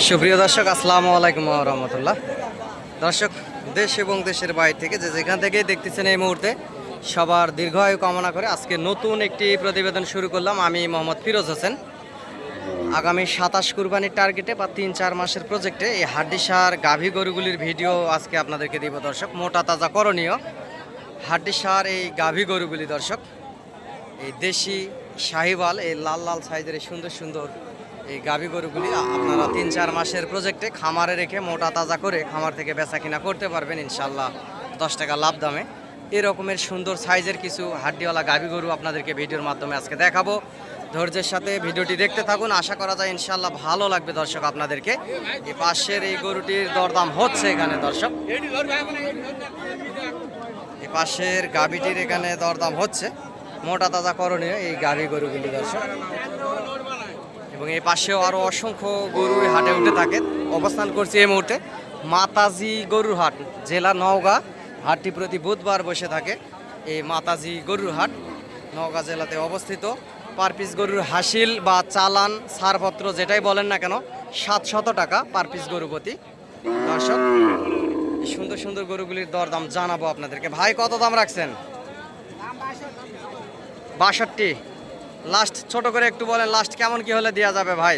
সুপ্রিয় দর্শক, আসসালামু আলাইকুম ওয়া রাহমাতুল্লাহ। দর্শক, দেশ এবং দেশের বাইরে থেকে যে যেখান থেকে দেখতেছেন এই মুহূর্তে সবার দীর্ঘায়ু কামনা করে আজকে নতুন একটি প্রতিবেদন শুরু করলাম। আমি মোহাম্মদ ফিরোজ হোসেন। আগামী 27 কুরবানির টার্গেটে বা 3-4 মাসের প্রজেক্টে এই হাড্ডিসার গাভী গরুগুলির ভিডিও আজকে আপনাদেরকে দিব দর্শক। মোটা তাজা করণীয় হাড্ডিসার এই গাভী গরুগুলি দর্শক, এই দেশি শাহিওয়াল, এই লাল লাল সাইজের এই সুন্দর সুন্দর এই গাভী গরুগুলি আপনারা 3-4 মাসের প্রজেক্টে খামারে রেখে মোটা তাজা করে খামার থেকে বেচা কিনা করতে পারবেন ইনশাল্লাহ 10 টাকা লাভ দামে। এরকমের সুন্দর সাইজের কিছু হাড্ডিওয়ালা গাভী গরু আপনাদেরকে ভিডিওর মাধ্যমে আজকে দেখাবো। ধৈর্যের সাথে ভিডিওটি দেখতে থাকুন, আশা করা যায় ইনশাল্লাহ ভালো লাগবে দর্শক আপনাদেরকে। এই পাশের এই গরুটির দরদাম হচ্ছে এখানে দর্শক, এই পাশের গাভীটির এখানে দরদাম হচ্ছে। মোটা তাজা করণীয় এই গাভী গরুগুলি দর্শক, এবং এই পাশেও আরও অসংখ্য গরু হাটে উঠে থাকে। অবস্থান করছি এই মুহূর্তে মাতাজি গরুর হাট, জেলা নওগাঁ। হাটটি প্রতি বুধবার বসে থাকে। এই মাতাজি গরুর হাট নওগাঁ জেলাতে অবস্থিত। পার পিস গরুর হাসিল বা চালান ছাড়পত্র যেটাই বলেন না কেন 700 টাকা পার পিস গরু প্রতি দর্শক। এই সুন্দর সুন্দর গরুগুলির দরদাম জানাবো আপনাদেরকে। ভাই কত দাম রাখছেন? 62। লাস্ট ছোট করে একটু বলেন, লাস্ট কেমন কি হলে দেওয়া যাবে ভাই?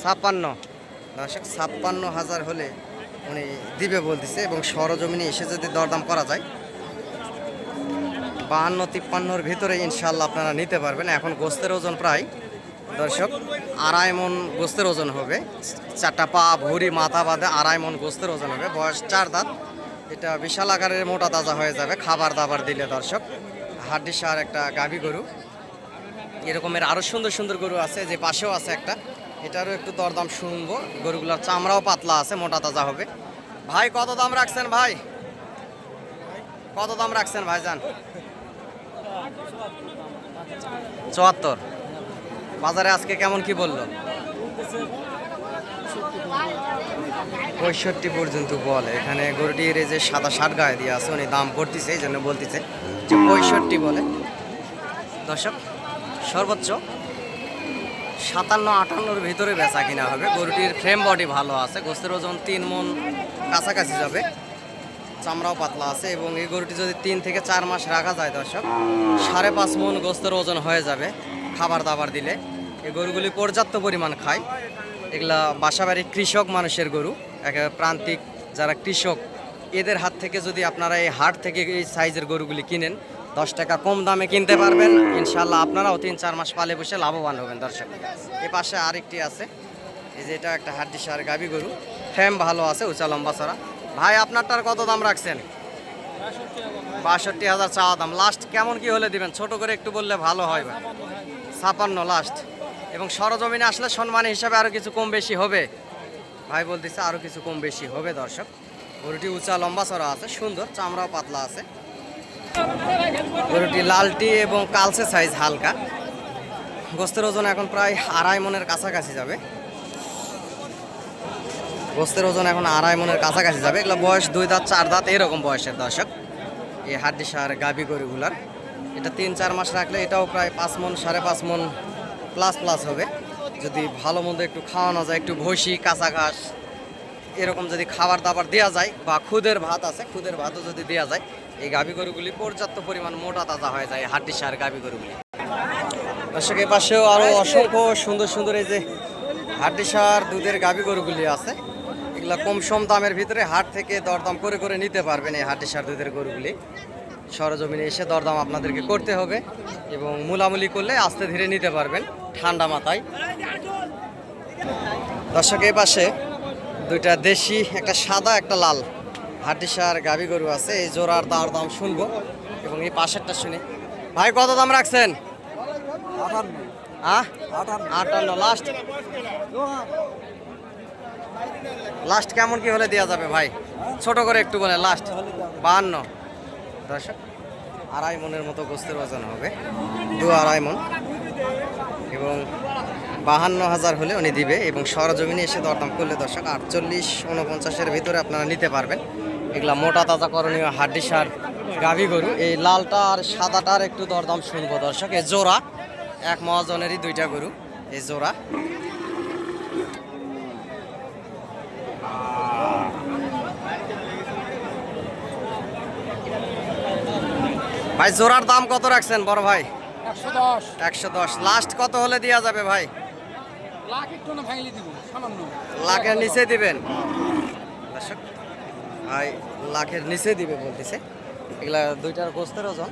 56 দর্শক, 56,000 হলে উনি দিবে বলতেছে। এবং সরজমিনে এসে যদি দরদাম করা যায় 52-53-র ভিতরে ইনশাল্লাহ আপনারা নিতে পারবেন। এখন গোস্তের ওজন প্রায় দর্শক 2.5 মণ গোস্তের ওজন হবে। 4টা পা ভুঁড়ি মাথা বাঁধে 2.5 মণ গোস্তের ওজন হবে। বয়স 4 দাঁত। এটা বিশাল আকারের মোটা তাজা হয়ে যাবে খাবার দাবার দিলে দর্শক। হাড্ডিসার একটা গাভী গরু। এরকমের আরও সুন্দর সুন্দর গরু আছে, যে পাশেও আছে একটা, এটারও একটু দরদাম শুনবো। গরুগুলোর চামড়াও পাতলা আছে, মোটা তাজা হবে। ভাই কত দাম রাখছেন ভাই? কত দাম রাখছেন ভাইজান? 74। বাজারে আজকে কেমন কি বললো? 65 পর্যন্ত বলে। এখানে গরুটির এই যে সাদা শার্ট গায়ে দিয়ে আছে, উনি দাম করতেছে, এই জন্য বলতেছে যে 65 বলে দর্শক। সর্বোচ্চ 57-58-র ভিতরে বেচা কিনা হবে। গরুটির ফ্রেম বডি ভালো আছে, গোস্তের ওজন 3 মণ কাছাকাছি যাবে, চামড়াও পাতলা আছে। এবং এই গরুটি যদি 3 থেকে 4 মাস রাখা যায় দর্শক 5.5 মণ গোস্তের ওজন হয়ে যাবে খাবার দাবার দিলে। এই গরুগুলি পর্যাপ্ত পরিমাণ খায়। এগুলা বাসাবাড়ি কৃষক মানুষের গরু, একেবারে প্রান্তিক যারা কৃষক, এদের হাত থেকে যদি আপনারা এই হাট থেকে এই সাইজের গরুগুলি কিনেন 10 টাকা কম দামে কিনতে পারবেন ইনশাল্লাহ। আপনারাও 3-4 মাস পালে বসে লাভবান হবেন দর্শক। এই পাশে আরেকটি আছে, এই যে এটা একটা হাড্ডিসার গাভী গরু, ফ্রেম ভালো আছে, উঁচা লম্বা ছড়া। ভাই আপনারটার কত দাম রাখছেন? 62,000 চাওয়া দাম। লাস্ট কেমন কি হলে দিবেন? ছোট করে একটু বললে ভালো হয় ভাই। 56 লাস্ট। এবং সরজমিনে আসলে সম্মান হিসাবে আরও কিছু কম বেশি হবে ভাই বলতেছে, আরও কিছু কম বেশি হবে দর্শক। গরুটি উঁচা লম্বা ছড়া আছে, সুন্দর, চামড়াও পাতলা আছে। গরুটি লালটি এবং কালচে সাইজ হালকা। গোস্তের ওজন এখন প্রায় 2.5 মণের কাছাকাছি যাবে। গোস্তের ওজন এখন 2.5 মণের কাছাকাছি যাবে। এগুলো বয়স 2 দাঁত 4 দাঁত এরকম বয়সের দর্শক এই হাড্ডিসার গাভী গরুগুলার। এটা 3-4 মাস রাখলে এটাও প্রায় 5 মণ 5.5 মণ প্লাস হবে। যদি ভালো মন্দ একটু খাওয়ানো যায়, একটু ভুসি, কাঁচা ঘাস এরকম যদি খাবার দাবার দেওয়া যায়, বা খুদের ভাত আছে, খুদের ভাতও যদি দেওয়া যায়, এই গাভী গরুগুলি পর্যাপ্ত পরিমাণ মোটা তাজা হয়ে যায় হাড্ডিসার গাভী গরুগুলি দর্শক। এ পাশেও আরও অসংখ্য সুন্দর সুন্দর এই যে হাড্ডিসার দুধের গাভী গরুগুলি আছে। এগুলো কম সম দামের ভিতরে হাট থেকে দরদাম করে করে নিতে পারবেন এই হাড্ডিসার দুধের গরুগুলি। সরজমিনে এসে দরদাম আপনাদেরকে করতে হবে, এবং মূলামূলি করলে আস্তে ধীরে নিতে পারবেন ঠান্ডা মাথায় দর্শক। এই পাশে দুইটা দেশি, একটা সাদা একটা লাল হাড্ডিসার গাভী গরু আছে। এই জোড়ার দাম শুনবো, এবং এই পাশেরটা শুনি। ভাই কত দাম রাখছেন? 58 লাস্ট। লাস্ট কেমন কি হলে দেওয়া যাবে ভাই? ছোট করে একটু বলে লাস্ট। 52 দর্শক, 2.5 মণের মতো গোস্তের ওজন হবে, 2-2.5 মণ। এবং 52,000 হলে উনি দিবে। এবং সরজমিনে এসে দরদাম করলে দর্শক 48-49-এর ভিতরে আপনারা নিতে পারবেন। এগুলা মোটা তাজা করণীয় হাড্ডিসার গাভী গরু। এই লালটা আর সাদাটার একটু দরদাম শুনবো দর্শক। এই জোড়া এক মহাজনেরই দুইটা গরু। এই জোড়া। ভাই জোড়ার দাম কত রাখছেন বড় ভাই? 110। 110। লাস্ট কত হলে দেওয়া যাবে ভাই? লাখ একটু না ভাঙিয়ে দিব সামান্য। লাখের নিচে দিবেন দর্শক? ভাই লাখের নিচে দিবে বলতেছে। এগুলা দুইটার গোস্তের ওজন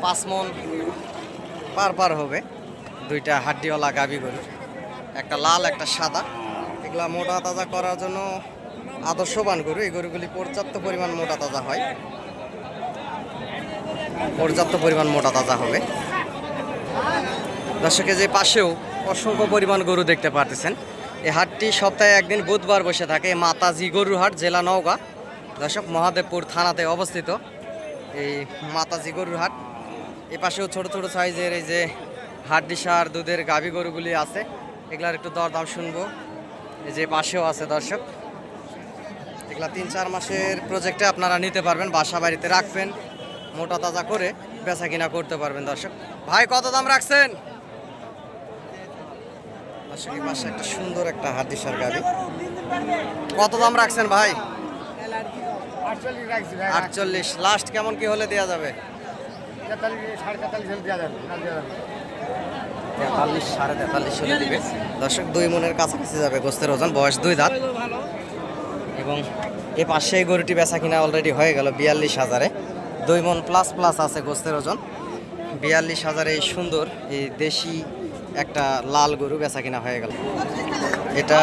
5 মণ পার হবে। দুইটা হাড্ডিওয়ালা গাভী গরুর, একটা লাল একটা সাদা। এগুলা মোটা তাজা করার জন্য আদর্শবান গরু। এই গরুগুলি পর্যাপ্ত পরিমাণ মোটা তাজা হয়, পর্যাপ্ত পরিমাণ মোটা তাজা হবে। দর্শকের যে পাশেও অসংখ্য পরিমাণ গরু দেখতে পারতেছেন। এই হাটটি সপ্তাহে একদিন বুধবার বসে থাকে। মাতাজি গরুর হাট, জেলা নওগাঁ। দর্শক মহাদেবপুর থানাতে অবস্থিত এই মাতাজি গরুর হাট। এ পাশেও ছোট ছোট সাইজের এই যে হাড্ডিসার দুধের গাভী গরুগুলি আছে, এগুলার একটু দরদাম শুনবো। এই যে পাশেও আছে দর্শক, এগুলা 3-4 মাসের প্রজেক্টে আপনারা নিতে পারবেন, বাসা বাড়িতে রাখবেন, মোটা তাজা করে বেচা কিনা করতে পারবেন। দর্শক ভাই কত দাম রাখছেন? দর্শক এই পাশে একটা সুন্দর একটা হাড্ডিসার গাভী, কত দাম রাখছেন ভাই? 48। লাস্ট কেমন কি হলে দেওয়া যাবে? 43, 43.5 হলে দিবে। দর্শক 2 মণের কাছাকাছি যাবে গোস্তের ওজন, বয়স 2 দাঁত। এবং এ পাশে এই গরুটি বেচা কিনা অলরেডি হয়ে গেল 42,000-এ। 2 মণ প্লাস আছে গোস্তের ওজন। 42,000-এ এই সুন্দর এই দেশি একটা লাল গরু বেচা কিনা হয়ে গেল। এটা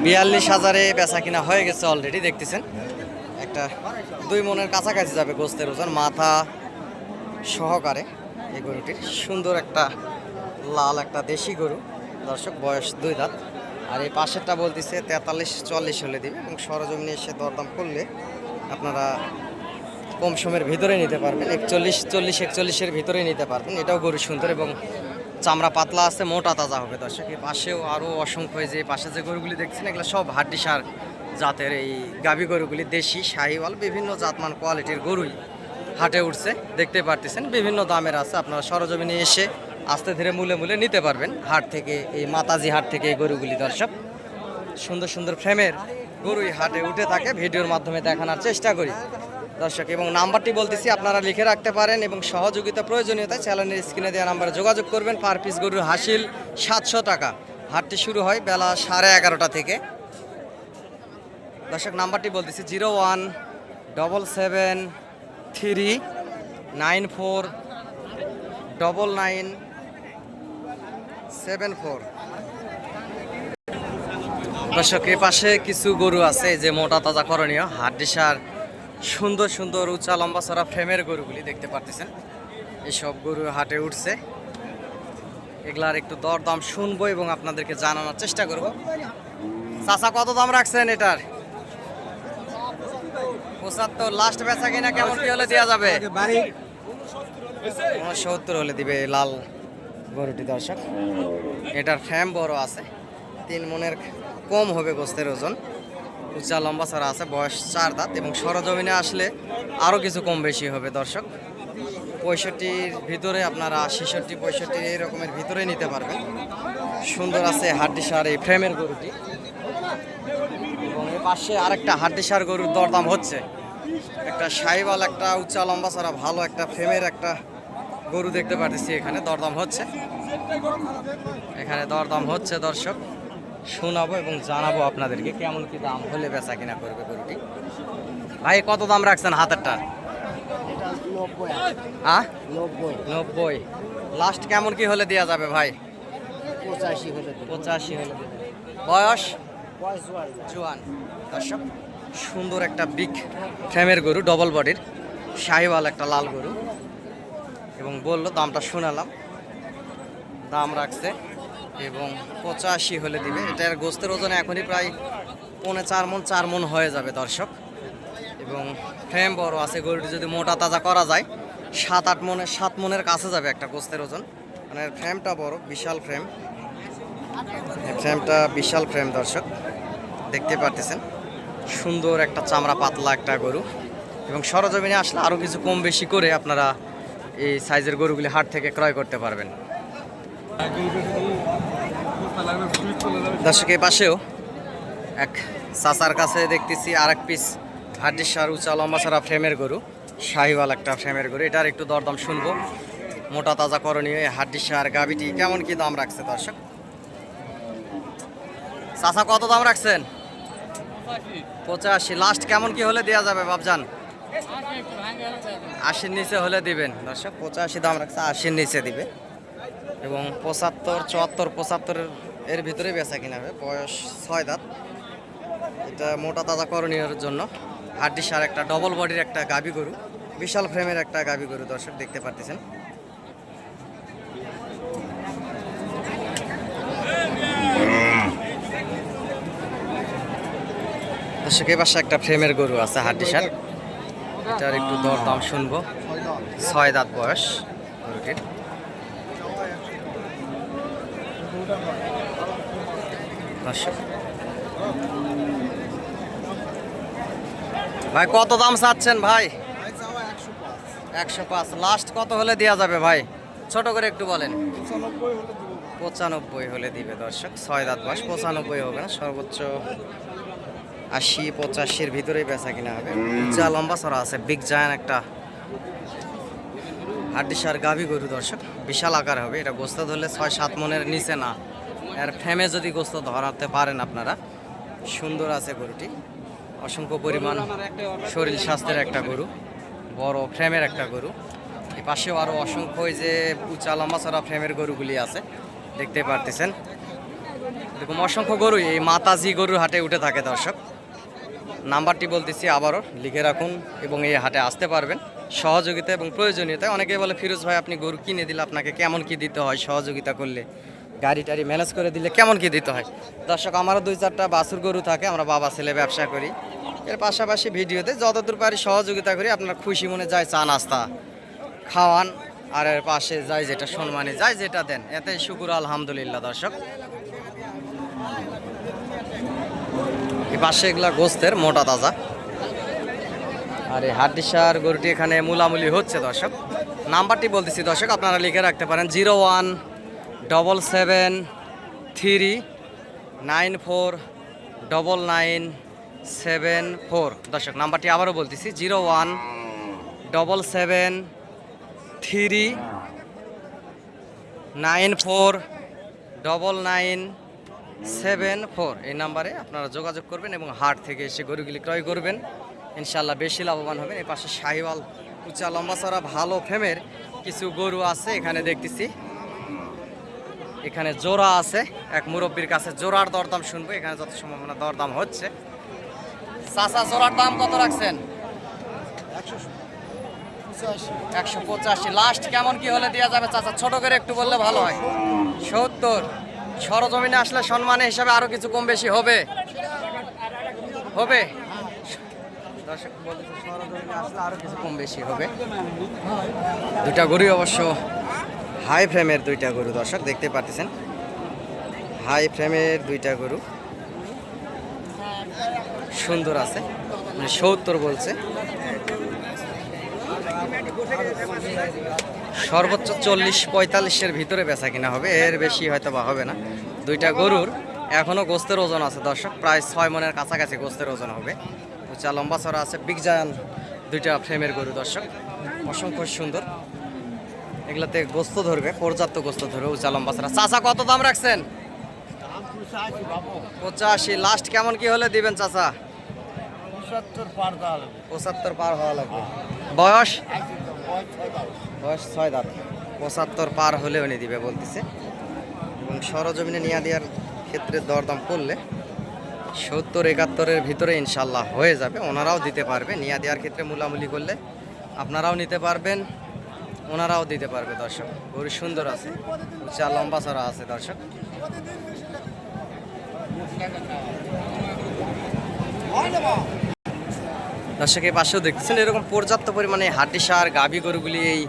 42,000-এ বেচা কিনা হয়ে গেছে অলরেডি, দেখতেছেন। একটা 2 মণের কাছাকাছি যাবে গোস্তের ওজন, মাথা সহকারে এই গরুটির। সুন্দর একটা লাল একটা দেশি গরু দর্শক, বয়স 2 দাঁত। আর এই পাশেরটা বলতেছে 43-44 হলে দিবে। এবং সরজমিনে এসে দরদাম করলে আপনারা কম সময়ের ভিতরে নিতে পারবেন, 41-41 ভিতরে নিতে পারবেন। এটাও গরু সুন্দর এবং চামড়া পাতলা আছে, মোটা তাজা হবে। দর্শক এই পাশেও আরও অসংখ্য, যে পাশে যে গরুগুলি দেখছেন এগুলো সব হাড্ডিসার জাতের এই গাভী গরুগুলি, দেশি শাহিওয়াল বিভিন্ন জাতমান কোয়ালিটির গরুই হাটে উঠছে, দেখতে পারতেছেন। বিভিন্ন দামের আছে, আপনারা সরজমিনে এসে আস্তে ধীরে মূলে নিতে পারবেন হাট থেকে, এই মাতাজি হাট থেকে এই গরুগুলি। দর্শক সুন্দর সুন্দর ফ্রেমের গরুই হাটে উঠে থাকে, ভিডিওর মাধ্যমে দেখানোর চেষ্টা করি দর্শক। এবং নাম্বারটি বলতেছি, আপনারা লিখে রাখতে পারেন এবং সহযোগিতা প্রয়োজনীয়তায় চ্যানেলের স্ক্রিনে দেওয়া নাম্বারে যোগাযোগ করবেন। পার পিস গরুর হাসিল 700 টাকা। হাটটি শুরু হয় বেলা 11:30 থেকে। দর্শক নাম্বারটি বলতেছি 01773949974। দর্শক এ পাশে কিছু গরু আছে যে মোটা তাজা করণীয় হাড্ডিসার সুন্দর সুন্দর উঁচা লম্বা চড়া ফ্রেমের গরুগুলি দেখতে পারতেছেন। এসব গরু হাটে উঠছে, এগুলার একটু দরদাম শুনবো এবং আপনাদেরকে জানানোর চেষ্টা করব। চাচা কত দাম রাখছেন এটার? 75। লাস্ট বেচা কিনা কেমন কি হলে দেওয়া যাবে? 70 হলে দিবে লাল গরুটি। দর্শক এটার ফ্রেম বড় আছে, 3 মণের কম হবে গোস্তের ওজন, উঁচা লম্বা ছাড়া আছে, বয়স 4 দাঁত। এবং সরজমিনে আসলে আরও কিছু কম বেশি হবে দর্শক। 65-র ভিতরে আপনারা 66-65 এই রকমের ভিতরে নিতে পারবেন। সুন্দর আছে হাড্ডিসার এই ফ্রেমের গরুটি। এবং এর পাশে আরেকটা হাড্ডিসার গরুর দরদাম হচ্ছে, একটা শাহিওয়াল একটা উঁচা লম্বা ছাড়া ভালো একটা ফ্রেমের একটা গরু দেখতে পাচ্ছি। এখানে দরদাম হচ্ছে, দর্শক শোনাবো এবং জানাবো আপনাদেরকে কেমন কি দাম হলে বেচা কিনা করবে গরুটি। ভাই কত দাম রাখছেন হাতেরটা? 90। লাস্ট কেমন কি হলে দেওয়া যাবে ভাই? 85 হলে। বয়স জোয়ান। দর্শক সুন্দর একটা বিগ ফ্রেমের গরু, ডবল বডির শাহিওয়াল একটা লাল গরু। এবং বললো দামটা শোনালাম, দাম রাখছে এবং 85 হলে দিবে। এটার গোস্তের ওজন এখনই প্রায় 4 মণ হয়ে যাবে দর্শক। এবং ফ্রেম বড় আছে, গরুটি যদি মোটা তাজা করা যায় 7 মণের কাছে যাবে একটা গোস্তের ওজন। মানে ফ্রেমটা বড়, বিশাল ফ্রেম, বিশাল ফ্রেম দর্শক দেখতে পারতেছেন। সুন্দর একটা চামড়া পাতলা একটা গরু। এবং সরজমিনে আসলে আরও কিছু কম বেশি করে আপনারা এই সাইজের গরুগুলি হাট থেকে ক্রয় করতে পারবেন। দর্শক এই পাশেও এক চাচার কাছে দেখতেছি আর এক পিস হাড্ডির সার উঁচা লম্বা ছাড়া ফ্রেমের গরু, শাহিওয়াল একটা ফ্রেমের গরু। এটার একটু দরদাম শুনবো। মোটা তাজা করণীয় এই হাড্ডির সার গাবিটি কেমন কি দাম রাখছে দর্শক? চাচা কত দাম রাখছেন? 85। লাস্ট কেমন কি হলে দেওয়া যাবে বাবজান? 80-র নিচে হলে দিবেন দর্শক। 85 দাম রাখছে, 80-র নিচে দিবে। এবং 75, 74, 75 এর ভিতরে বেচা কিনা হবে। বয়স 6 দাঁত। এটা মোটা তাজা করণীয়র জন্য হাড্ডি সার একটা ডবল বডির একটা গাবি গরু, বিশাল ফ্রেমের একটা গাবি গরু দর্শক দেখতে পারতেছেন। দর্শক এই পাশে একটা ফ্রেমের গরু আছে হাড্ডি সার, এটার একটু দরদাম শুনবো। 6 দাঁত বয়স গরুটির। দর্শক ভাই কত দাম চাচ্ছেন ভাই? 105। লাস্ট কত হলে দেওয়া যাবে ভাই? ছোট করে একটু বলেন। 95 হলে দিবে দর্শক। 6 দাঁত বয়স, 95 হবে না, সর্বোচ্চ 80-85-র ভিতরেই বেচা কিনা হবে। যা লম্বা চড়া আছে, বিগ জায়ান একটা হাড্ডিসার গাভী গরু দর্শক, বিশাল আকার হবে। এটা গোস্ত ধরলে 6-7 মনের নিচে না। এর ফ্রেমে যদি গোস্ত ধরাতে পারেন আপনারা, সুন্দর আছে গরুটি। অসংখ্য পরিমাণ শরীর স্বাস্থ্যের একটা গরু, বড় ফ্রেমের একটা গরু। এই পাশেও আরও অসংখ্য ওই যে উঁচা লম্বা চড়া ফ্রেমের গরুগুলি আছে, দেখতে পারতেছেন। এরকম অসংখ্য গরু এই মাতাজি গরুর হাটে উঠে থাকে দর্শক। নাম্বারটি বলতেছি আবারও, লিখে রাখুন এবং এই হাটে আসতে পারবেন। সহযোগিতা এবং প্রয়োজনীয়তায় অনেকেই বলে ফিরোজ ভাই আপনি গরু কিনে দিলে আপনাকে কেমন কি দিতে হয়, সহযোগিতা করলে গাড়ি টাড়ি ম্যানেজ করে দিলে কেমন কি দিতে হয়। দর্শক আমারও 2-4টা বাছুর গরু থাকে, আমরা বাবা ছেলে ব্যবসা করি। এর পাশাপাশি ভিডিওতে যতদূর পারি সহযোগিতা করি। আপনার খুশি মনে যায় চা নাস্তা খাওয়ান, আর এর পাশে যাই যেটা সম্মানে যাই যেটা দেন, এতে শুকুর আলহামদুলিল্লাহ দর্শক। এই পাশে এগুলা গোস্তের মোটা তাজা। আর এই হাড্ডিসার গরুটি এখানে মূলামূলি হচ্ছে দর্শক। নাম্বারটি বলতেছি দর্শক, আপনারা লিখে রাখতে পারেন 0177394994 দর্শক। নাম্বারটি আবারও বলতেছি 0177394994 এই নাম্বারে আপনারা যোগাযোগ করবেন এবং হাট থেকে এসে গরুগুলি ক্রয় করবেন। ইনশাল্লাহ বেশি লাভবান হবেন। এই পাশে শাহিওয়াল উঁচা লম্বা চড়া ভালো ফেমের কিছু গরু আছে এখানে দেখতেছি। এখানে জোড়া আছে, এক মুরব্বীর কাছে জোড়ার দরদাম শুনবো। এখানে যত সম্ভাবনা দরদাম হচ্ছে। চাচা জোড়ার দাম কত রাখছেন? 185। লাস্ট কেমন কি হলে দেওয়া যাবে চাচা? ছোট করে একটু বললে ভালো হয়। 70। সরজমিনে আসলে সম্মানে হিসাবে আরো কিছু কম বেশি হবে হবে দর্শক বলতেছে সরজমিনে আসলে আরো কিছু কম বেশি হবে। দুটা গরুই অবশ্য হাই ফ্রেমের দুইটা গরু দর্শক দেখতে পাচ্ছেন। হাই ফ্রেমের দুইটা গরু সুন্দর আছে, মানে 70 বলছে। সর্বোচ্চ 40-45-এর ভিতরে বেচা কিনা হবে, এর বেশি হয়তো বা হবে না। দুইটা গরুর এখনো গোস্তের ওজন আছে দর্শক, প্রায় 6 মনের কাছাকাছি গোস্তের ওজন হবে। উঁচা লম্বা চড়া আছে, বিগ জায়ান দুইটা ফ্রেমের গরু দর্শক, অসংখ্য সুন্দর। এগুলাতে গোস্ত ধরবে, পর্যাপ্ত গোস্ত ধরবে, উঁচা লম্বা চড়া। চাচা কত দাম রাখছেন? 85। লাস্ট কেমন কি হলে দিবেন চাচা? 75 পার হওয়া লাগবে। বয়স 6 দাঁত। 75 পার হলে উনি দিবে বলতেছে। এবং সরজমিনে নিয়ে দেওয়ার ক্ষেত্রে দরদাম করলে 70-71-এর ভিতরে ইনশাল্লাহ হয়ে যাবে। ওনারাও দিতে পারবে, নিয়ে দেওয়ার ক্ষেত্রে মূলামূলি করলে আপনারাও নিতে পারবেন, ওনারাও দিতে পারবে দর্শক। গরু সুন্দর আছে, উঁচা লম্বা চড়া আছে দর্শক। দর্শকের পাশেও দেখতেছেন এরকম পর্যাপ্ত পরিমাণে হাড্ডিসার গাভী গরুগুলি এই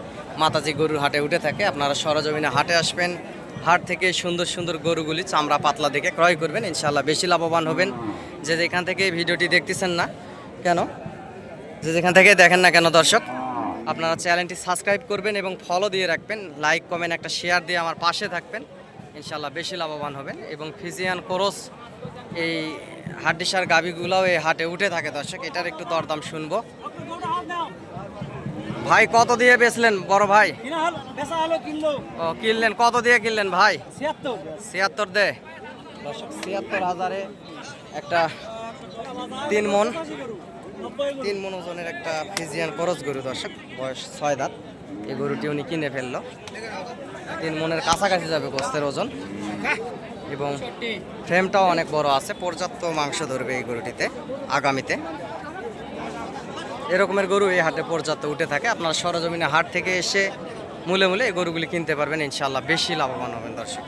মাতাজি গরুর হাটে উঠে থাকে। আপনারা সরজমিনে হাটে আসবেন, হাট থেকে সুন্দর সুন্দর গরুগুলি চামড়া পাতলা দেখে ক্রয় করবেন, ইনশাল্লাহ বেশি লাভবান হবেন। যে যেখান থেকে ভিডিওটি দেখতেছেন না কেন, যে যেখান থেকে দেখেন না কেন দর্শক, আপনারা চ্যানেলটি সাবস্ক্রাইব করবেন এবং ফলো দিয়ে রাখবেন, লাইক কমেন্ট একটা শেয়ার দিয়ে আমার পাশে থাকবেন। ইনশাল্লাহ বেশি লাভবান হবেন। এবং ফিজিয়ান ক্রস এই হাড্ডিসার গাভীগুলোও এই হাটে উঠে থাকে দর্শক, এটার একটু দরদাম শুনবো। ভাই কত দিয়ে বেচলেন বড় ভাই? ও কিনলেন, কত দিয়ে কিনলেন ভাই? 76 দে দর্শক, 76,000-এ একটা 3 মন ওজনের একটা ফিজিয়ান ক্রস গরু দর্শক, বয়স 6 দাঁত। এই গরুটি উনি কিনে ফেললো। 3 মনের কাছাকাছি যাবে গোস্তের ওজন এবং ফ্রেমটাও অনেক বড় আছে, পর্যাপ্ত মাংস ধরবে এই গরুটিতে আগামীতে। এরকমের গরু এই হাটে পর্যাপ্ত উঠে থাকে। আপনার সরজমিনে হাট থেকে এসে মূলে এই গরুগুলি কিনতে পারবেন, ইনশাল্লাহ বেশি লাভবান হবেন দর্শক।